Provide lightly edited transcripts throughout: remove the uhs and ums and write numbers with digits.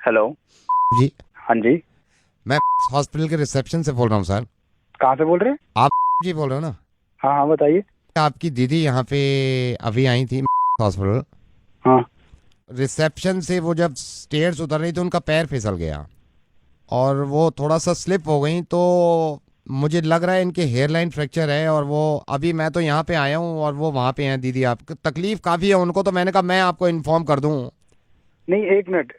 Hello. जी, हाँ जी। मैं hospital के रिसेप्शन से बोल रहा हूँ सर। कहाँ से बोल रहे हैं? आप जी बोल रहे हो ना? हाँ हाँ, बताइए। आपकी दीदी यहाँ पे अभी आई थी हॉस्पिटल। हाँ। रिसेप्शन से वो जब स्टेयर्स उतर रही तो उनका पैर फिसल गया और वो थोड़ा सा स्लिप हो गई, तो मुझे लग रहा है इनके हेयर लाइन फ्रैक्चर है। और वो अभी मैं तो यहाँ पे आया हूँ और वो वहाँ पे हैं दीदी। आपको तकलीफ काफ़ी है उनको, तो मैंने कहा मैं आपको इन्फॉर्म कर दूँ। नहीं, एक मिनट।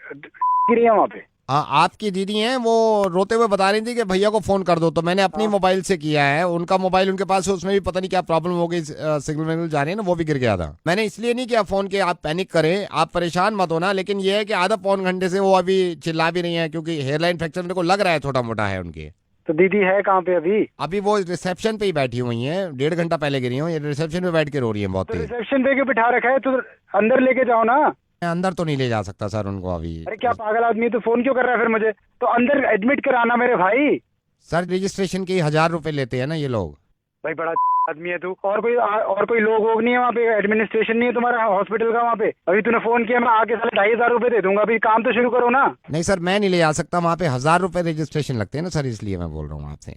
गिरी है वहाँ पे? हाँ, आपकी दीदी हैं, वो रोते हुए बता रही थी कि भैया को फ़ोन कर दो, तो मैंने अपनी हाँ। मोबाइल से किया है। उनका मोबाइल उनके पास है, उसमें भी पता नहीं क्या प्रॉब्लम हो गई, सिग्नल विग्नल जा रहे हैं ना, वो भी गिर गया था। मैंने इसलिए नहीं किया फ़ोन के आप पैनिक करें, आप परेशान मत होना। लेकिन ये है कि आधा पौन घंटे से वो अभी चिल्ला भी रही हैं, क्योंकि हेयरलाइन फ्रैक्चर मेरे को लग रहा है छोटा मोटा है उनके। तो दीदी है कहाँ पे अभी? अभी वो रिसेप्शन पे ही बैठी हुई हैं, 1.5 घंटा पहले गिरी हूँ, ये रिसेप्शन पे बैठ के रो रही है बहुत तो तेज। रिसेप्शन पे के बिठा रखा है, तो अंदर लेके जाओ ना। मैं अंदर तो नहीं ले जा सकता सर उनको अभी। अरे क्या पागल आदमी है, तो फोन क्यों कर रहा है फिर मुझे? तो अंदर एडमिट कराना मेरे भाई। सर रजिस्ट्रेशन के 1,000 रुपये लेते हैं ना ये लोग। भाई बड़ा आदमी है तू। और कोई लोग वोग नहीं है वहाँ पे? एडमिनिस्ट्रेशन नहीं है तुम्हारा हॉस्पिटल का वहाँ पे? अभी तूने फोन किया, मैं आके साले 2,500 रुपए दे दूंगा। अभी काम तो शुरू करो ना। नहीं सर, मैं नहीं ले जा सकता वहाँ पे, 1,000 रुपये रजिस्ट्रेशन लगते हैं ना सर, इसलिए मैं बोल रहा हूँ आपसे।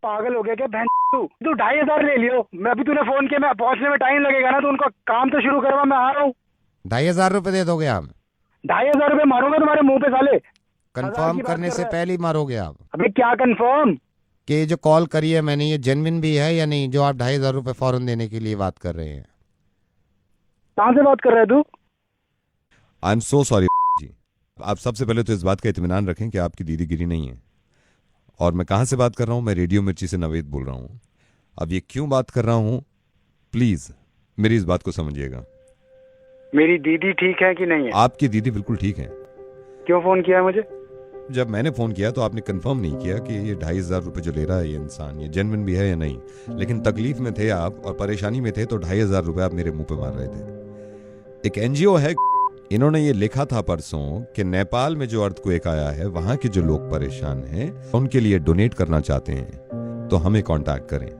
पागल हो गया क्या बहन? तू 2,500 ले लियो। मैं अभी तूने फोन किया, मैं पहुंचने में टाइम लगेगा ना, तो उनका काम तो शुरू करवा, मैं आ रहा हूँ। 2,500 रुपये दे दोगे आप? 2,500 रुपए मारूंगा तुम्हारे मुंह पे साले। हजार कंफर्म की बात करने कर से रहा है। पहले ही मारोगे आप? अबे क्या कंफर्म? कि ये जो कॉल करी है मैंने, ये जेन्युइन भी है या नहीं, जो आप 2,500 रुपये फौरन देने के लिए बात कर रहे हैं? कहाँ से बात कर रहा है तू? आई एम सो सॉरी जी। आप सबसे पहले तो इस बात का इत्मीनान रखें कि आपकी दीदी गिरी नहीं है। और मैं कहाँ से बात कर रहा हूँ? मैं रेडियो मिर्ची से नवेद बोल रहा हूँ। अब ये क्यों बात कर रहा हूँ, प्लीज मेरी इस बात को समझिएगा। मेरी दीदी ठीक है कि नहीं है? आपकी दीदी बिल्कुल ठीक है। क्यों फोन किया है मुझे? जब मैंने फोन किया तो आपने कंफर्म नहीं किया कि ये 2,500 रुपये जो ले रहा है ये इंसान, ये जेन्युइन भी है या नहीं। लेकिन तकलीफ में थे आप और परेशानी में थे, तो 2,500 रुपये आप मेरे मुंह पे मार रहे थे। एक एनजीओ है, इन्होंने ये लिखा था परसों कि नेपाल में जो अर्थक्वेक आया है, वहां के जो लोग परेशान हैं उनके लिए डोनेट करना चाहते हैं, तो हमें कांटेक्ट करें।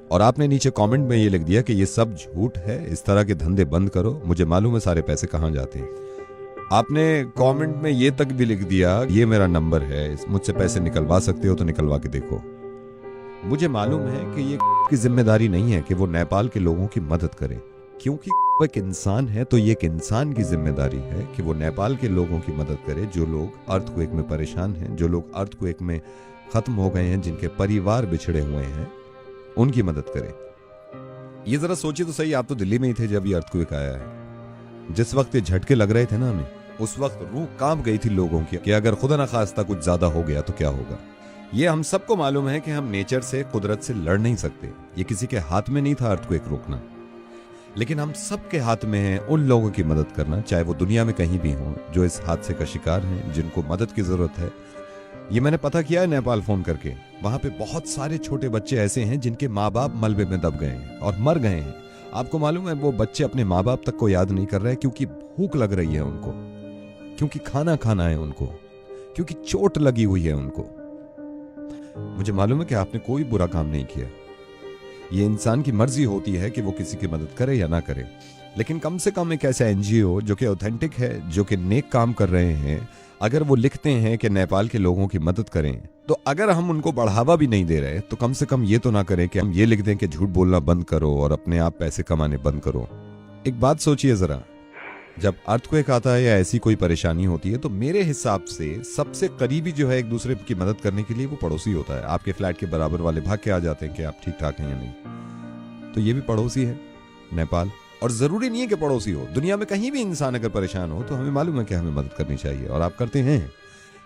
और आपने नीचे कमेंट में ये लिख दिया कि ये सब झूठ है, इस तरह के धंधे बंद करो, मुझे मालूम है सारे पैसे कहां जाते हैं। आपने कमेंट में ये तक भी लिख दिया, ये मेरा नंबर है, मुझसे पैसे निकलवा सकते हो तो निकलवा के देखो। मुझे मालूम है कि ये की जिम्मेदारी नहीं है कि वो नेपाल के लोगों की मदद करे, क्योंकि वो एक इंसान है, तो ये एक इंसान की जिम्मेदारी है कि वो नेपाल के लोगों की मदद करे, जो लोग अर्थक्वेक में परेशान हैं, जो लोग अर्थक्वेक में खत्म हो गए हैं, जिनके परिवार बिछड़े हुए हैं, उनकी मदद करे। ये जरा सोचिए तो सही, आप तो दिल्ली में ही थे जब ये अर्थक्वेक आया है। जिस वक्त ये झटके लग रहे थे ना हमें, उस वक्त रूह कांप गई थी लोगों की कि अगर खुदा न खास्ता कुछ ज्यादा हो गया तो क्या होगा। ये हम सबको मालूम है कि हम नेचर से, कुदरत से लड़ नहीं सकते, ये किसी के हाथ में नहीं था अर्थक्वेक रोकना। लेकिन हम सबके हाथ में है उन लोगों की मदद करना, चाहे वो दुनिया में कहीं भी हों, जो इस हादसे का शिकार हैं, जिनको मदद की जरूरत है। ये मैंने पता किया है नेपाल फोन करके, वहां पे बहुत सारे छोटे बच्चे ऐसे हैं जिनके माँ बाप मलबे में दब गए हैं और मर गए हैं। आपको मालूम है वो बच्चे अपने माँ बाप तक को याद नहीं कर रहे, क्योंकि भूख लग रही है उनको, क्योंकि खाना खाना है उनको, क्योंकि चोट लगी हुई है उनको। मुझे मालूम है कि आपने कोई बुरा काम नहीं किया, ये इंसान की मर्जी होती है कि वो किसी की मदद करे या ना करे। लेकिन कम से कम एक ऐसा एनजीओ जो कि ऑथेंटिक है, जो कि नेक काम कर रहे हैं, अगर वो लिखते हैं कि नेपाल के लोगों की मदद करें, तो अगर हम उनको बढ़ावा भी नहीं दे रहे, तो कम से कम ये तो ना करें कि हम ये लिख दें कि झूठ बोलना बंद करो और अपने आप पैसे कमाने बंद करो। एक बात सोचिए जरा, जब अर्थक्वेक आता है या ऐसी कोई परेशानी होती है, तो मेरे हिसाब से सबसे करीबी जो है एक दूसरे की मदद करने के लिए, वो पड़ोसी होता है। आपके फ्लैट के बराबर वाले भाग के आ जाते हैं कि आप ठीक ठाक हैं या नहीं। तो ये भी पड़ोसी है नेपाल। और जरूरी नहीं है कि पड़ोसी हो, दुनिया में कहीं भी इंसान अगर परेशान हो तो हमें मालूम है कि हमें मदद करनी चाहिए, और आप करते हैं।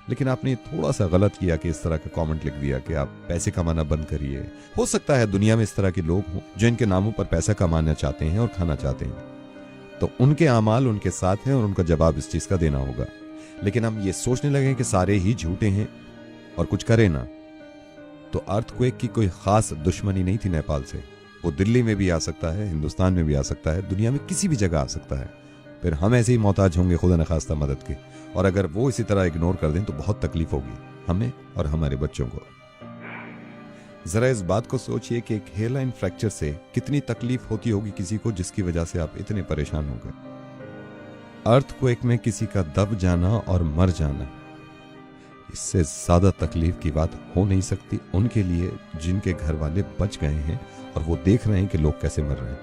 लेकिन आपने थोड़ा सा गलत किया कि इस तरह का कमेंट लिख दिया कि आप पैसे कमाना बंद करिए। हो सकता है दुनिया में इस तरह के लोग हों जो इनके नामों पर पैसा कमाना चाहते हैं और खाना चाहते हैं, तो उनके अमाल उनके साथ हैं और उनका जवाब इस चीज का देना होगा। लेकिन हम ये सोचने लगे कि सारे ही झूठे हैं और कुछ करें ना, तो अर्थक्वेक की कोई खास दुश्मनी नहीं थी नेपाल से। वो दिल्ली में भी आ सकता है, हिंदुस्तान में भी आ सकता है, दुनिया में किसी भी जगह आ सकता है। फिर हम ऐसे ही मोहताज होंगे खुदा न खास्ता मदद के, और अगर वो इसी तरह इग्नोर कर दें तो बहुत तकलीफ होगी हमें और हमारे बच्चों को। जरा इस बात को सोचिए कि एक हेयरलाइन फ्रैक्चर से कितनी तकलीफ होती होगी किसी को, जिसकी वजह से आप इतने परेशान हो गए। अर्थक्वेक में किसी का दब जाना और मर जाना, इससे ज्यादा तकलीफ की बात हो नहीं सकती उनके लिए जिनके घर वाले बच गए हैं और वो देख रहे हैं कि लोग कैसे मर रहे हैं।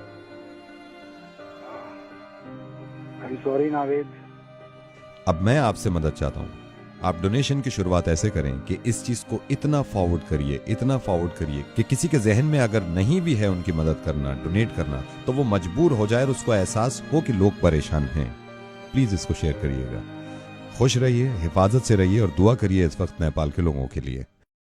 I am sorry Naved. अब मैं आपसे मदद चाहता हूं, आप डोनेशन की शुरुआत ऐसे करें कि इस चीज को इतना फॉरवर्ड करिए कि किसी के जहन में अगर नहीं भी है उनकी मदद करना, डोनेट करना, तो वो मजबूर हो जाए और उसको एहसास हो कि लोग परेशान हैं। प्लीज इसको शेयर करिएगा। खुश रहिए, हिफाजत से रहिए और दुआ करिए इस वक्त नेपाल के लोगों के लिए।